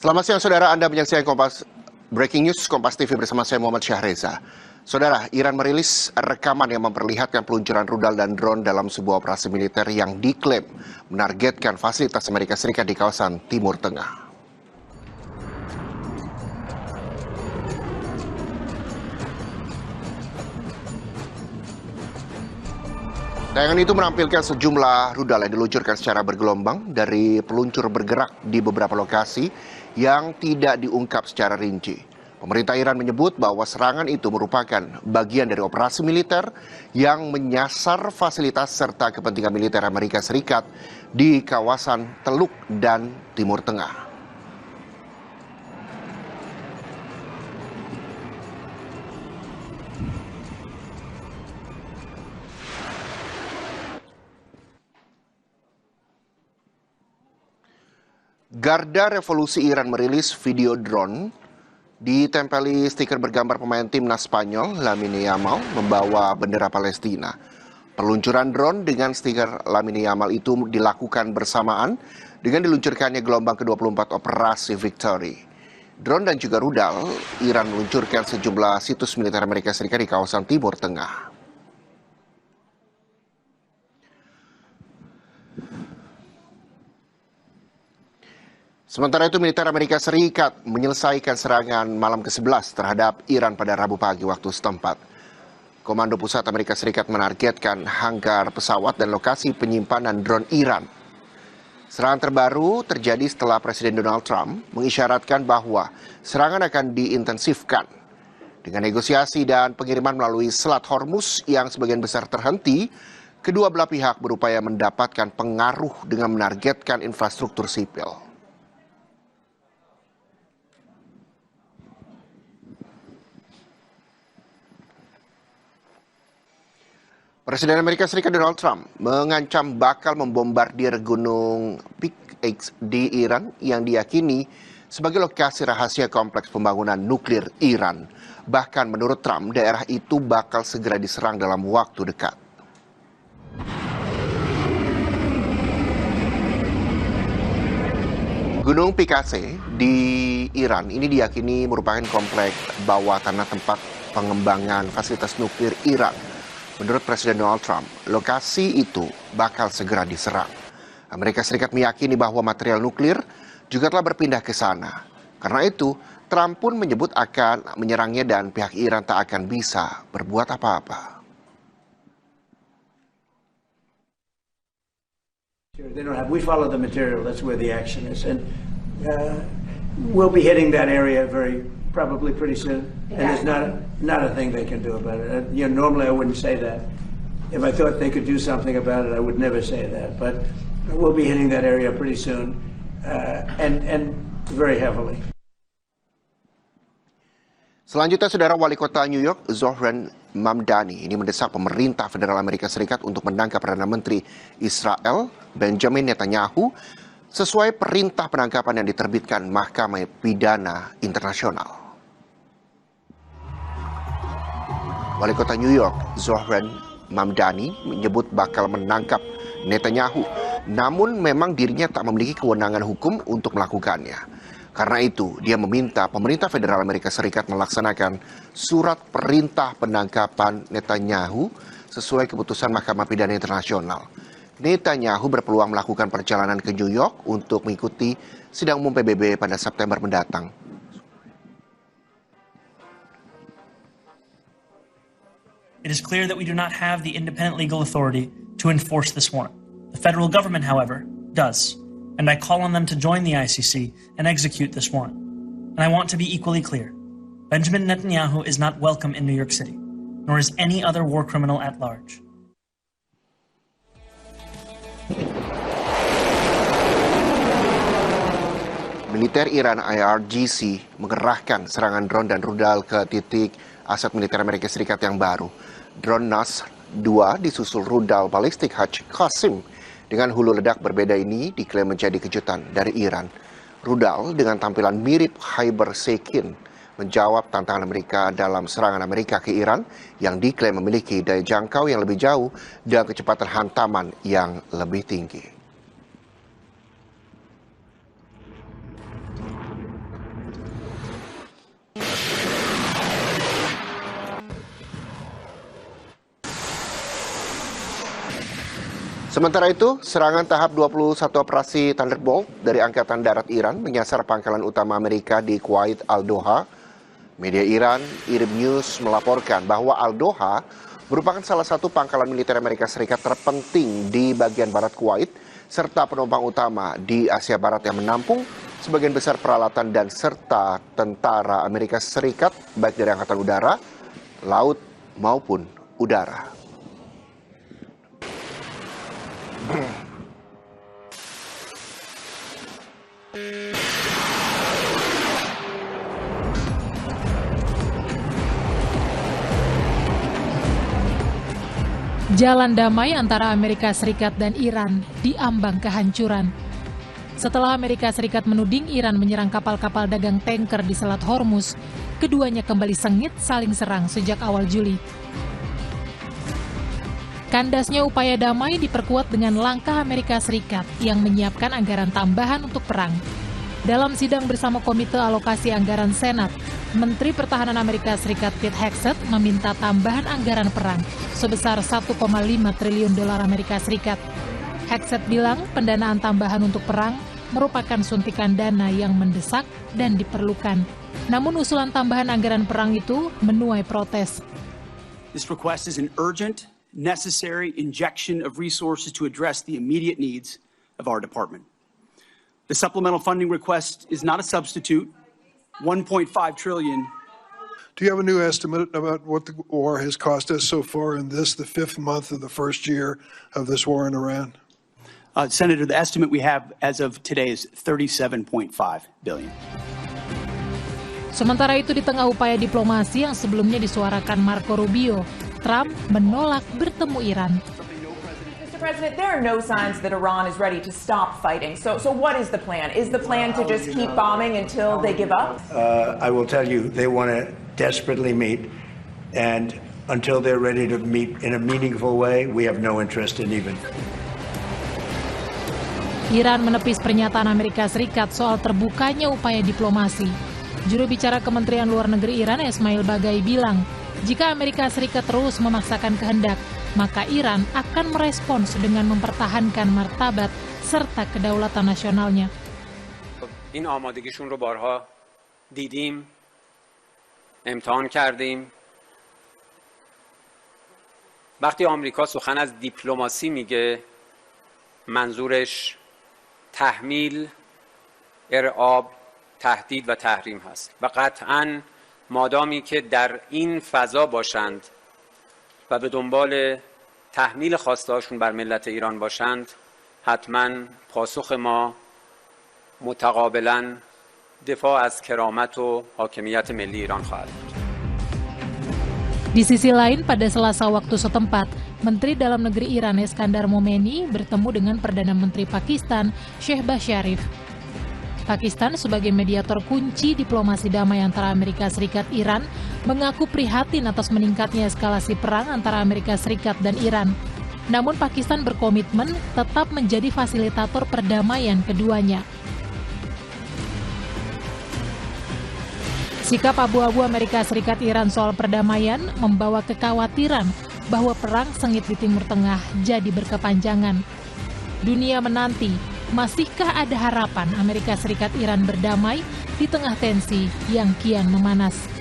Selamat siang saudara, Anda menyaksikan Breaking News Kompas TV bersama saya Muhammad Syahreza. Saudara, Iran merilis rekaman yang memperlihatkan peluncuran rudal dan drone dalam sebuah operasi militer yang diklaim menargetkan fasilitas Amerika Serikat di kawasan Timur Tengah. Tayangan itu menampilkan sejumlah rudal yang diluncurkan secara bergelombang dari peluncur bergerak di beberapa lokasi yang tidak diungkap secara rinci. Pemerintah Iran menyebut bahwa serangan itu merupakan bagian dari operasi militer yang menyasar fasilitas serta kepentingan militer Amerika Serikat di kawasan Teluk dan Timur Tengah. Garda Revolusi Iran merilis video drone ditempeli stiker bergambar pemain timnas Spanyol Lamine Yamal membawa bendera Palestina. Peluncuran drone dengan stiker Lamine Yamal itu dilakukan bersamaan dengan diluncurkannya gelombang ke-24 Operasi Victory. Drone dan juga rudal Iran meluncurkan sejumlah situs militer Amerika Serikat di kawasan Timur Tengah. Sementara itu, militer Amerika Serikat menyelesaikan serangan malam ke-11 terhadap Iran pada Rabu pagi waktu setempat. Komando Pusat Amerika Serikat menargetkan hanggar pesawat dan lokasi penyimpanan drone Iran. Serangan terbaru terjadi setelah Presiden Donald Trump mengisyaratkan bahwa serangan akan diintensifkan. Dengan negosiasi dan pengiriman melalui Selat Hormuz yang sebagian besar terhenti, kedua belah pihak berupaya mendapatkan pengaruh dengan menargetkan infrastruktur sipil. Presiden Amerika Serikat Donald Trump mengancam bakal membombardir gunung Peak X di Iran yang diyakini sebagai lokasi rahasia kompleks pembangunan nuklir Iran. Bahkan menurut Trump, daerah itu bakal segera diserang dalam waktu dekat. Gunung Pikase di Iran ini diyakini merupakan kompleks bawah tanah tempat pengembangan fasilitas nuklir Iran. Menurut Presiden Donald Trump, lokasi itu bakal segera diserang. Amerika Serikat meyakini bahwa material nuklir juga telah berpindah ke sana. Karena itu, Trump pun menyebut akan menyerangnya dan pihak Iran tak akan bisa berbuat apa-apa. We follow the material. That's where the action is, and we'll be hitting that area probably pretty soon. And there's not a thing they can do about it. Normally I wouldn't say that. If I thought they could do something about it, I would never say that. But we'll be hitting that area pretty soon, and very heavily. Selanjutnya, Saudara, Wali Kota New York, Zohran Mamdani, ini mendesak pemerintah Federal Amerika Serikat untuk menangkap Perdana Menteri Israel, Benjamin Netanyahu, sesuai perintah penangkapan yang diterbitkan Mahkamah Pidana Internasional. Wali Kota New York, Zohran Mamdani, menyebut bakal menangkap Netanyahu, namun memang dirinya tak memiliki kewenangan hukum untuk melakukannya. Karena itu, dia meminta pemerintah Federal Amerika Serikat melaksanakan surat perintah penangkapan Netanyahu sesuai keputusan Mahkamah Pidana Internasional. Netanyahu berpeluang melakukan perjalanan ke New York untuk mengikuti sidang umum PBB pada September mendatang. It is clear that we do not have the independent legal authority to enforce this warrant. The federal government, however, does, and I call on them to join the ICC and execute this warrant. And I want to be equally clear. Benjamin Netanyahu is not welcome in New York City, nor is any other war criminal at large. Militer Iran IRGC mengerahkan serangan drone dan rudal ke titik aset militer Amerika Serikat yang baru. Drone Nasr-2 disusul rudal balistik Haj Qasim dengan hulu ledak berbeda ini diklaim menjadi kejutan dari Iran. Rudal dengan tampilan mirip Hyber Shekin menjawab tantangan Amerika dalam serangan Amerika ke Iran yang diklaim memiliki daya jangkau yang lebih jauh dan kecepatan hantaman yang lebih tinggi. Sementara itu, serangan tahap 21 operasi Thunderbolt dari Angkatan Darat Iran menyasar pangkalan utama Amerika di Kuwait Al-Doha. Media Iran, IRIB News melaporkan bahwa Al-Doha merupakan salah satu pangkalan militer Amerika Serikat terpenting di bagian barat Kuwait, serta penumpang utama di Asia Barat yang menampung sebagian besar peralatan dan serta tentara Amerika Serikat, baik dari Angkatan Udara, Laut, maupun Udara. Jalan damai antara Amerika Serikat dan Iran diambang kehancuran. Setelah Amerika Serikat menuding Iran menyerang kapal-kapal dagang tanker di Selat Hormuz, keduanya kembali sengit saling serang sejak awal Juli. Kandasnya upaya damai diperkuat dengan langkah Amerika Serikat yang menyiapkan anggaran tambahan untuk perang. Dalam sidang bersama Komite Alokasi Anggaran Senat, Menteri Pertahanan Amerika Serikat Pete Hegseth meminta tambahan anggaran perang sebesar 1,5 triliun dolar Amerika Serikat. Hegseth bilang pendanaan tambahan untuk perang merupakan suntikan dana yang mendesak dan diperlukan. Namun usulan tambahan anggaran perang itu menuai protes. This request is an urgent, necessary injection of resources to address the immediate needs of our department. The supplemental funding request is not a substitute. 1.5 trillion. Do you have a new estimate about what the war has cost us so far in this, the 5th month of the first year of this war in Iran? Senator, the estimate we have as of today is 37.5 billion. Sementara itu di tengah upaya diplomasi yang sebelumnya disuarakan Marco Rubio, Trump menolak bertemu Iran. Mr. President, there are no signs that Iran is ready to stop fighting. So what is the plan? Is the plan to just keep bombing until they give up? I will tell you, they want to desperately meet, and until they're ready to meet in a meaningful way, we have no interest in even. Iran menepis pernyataan Amerika Serikat soal terbukanya upaya diplomasi. Juru bicara Kementerian Luar Negeri Iran, Ismail Baghai, bilang, jika Amerika Serikat terus memaksakan kehendak, maka Iran akan merespons dengan mempertahankan martabat serta kedaulatan nasionalnya. این آمادگیشون رو بارها دیدیم، امتحان کردیم. وقتی آمریکا سخن از دیپلماسی میگه، منظورش تحمیل، ارعاب، تهدید و تحریم هست و قطعاً مادامی که در این فضا باشند و به دنبال تحمیل خواسته‌هاشون بر ملت ایران باشند، حتما پاسخ ما متقابلاً دفاع از کرامت و حاکمیت ملی ایران خواهد بود. Di sisi lain, pada Selasa waktu setempat, Menteri Dalam Negeri Iran Eskandar Momeni bertemu dengan Perdana Menteri Pakistan Shehbaz Sharif. Pakistan sebagai mediator kunci diplomasi damai antara Amerika Serikat Iran mengaku prihatin atas meningkatnya eskalasi perang antara Amerika Serikat dan Iran. Namun Pakistan berkomitmen tetap menjadi fasilitator perdamaian keduanya. Sikap abu-abu Amerika Serikat Iran soal perdamaian membawa kekhawatiran bahwa perang sengit di Timur Tengah jadi berkepanjangan. Dunia menanti, masihkah ada harapan Amerika Serikat Iran berdamai di tengah tensi yang kian memanas?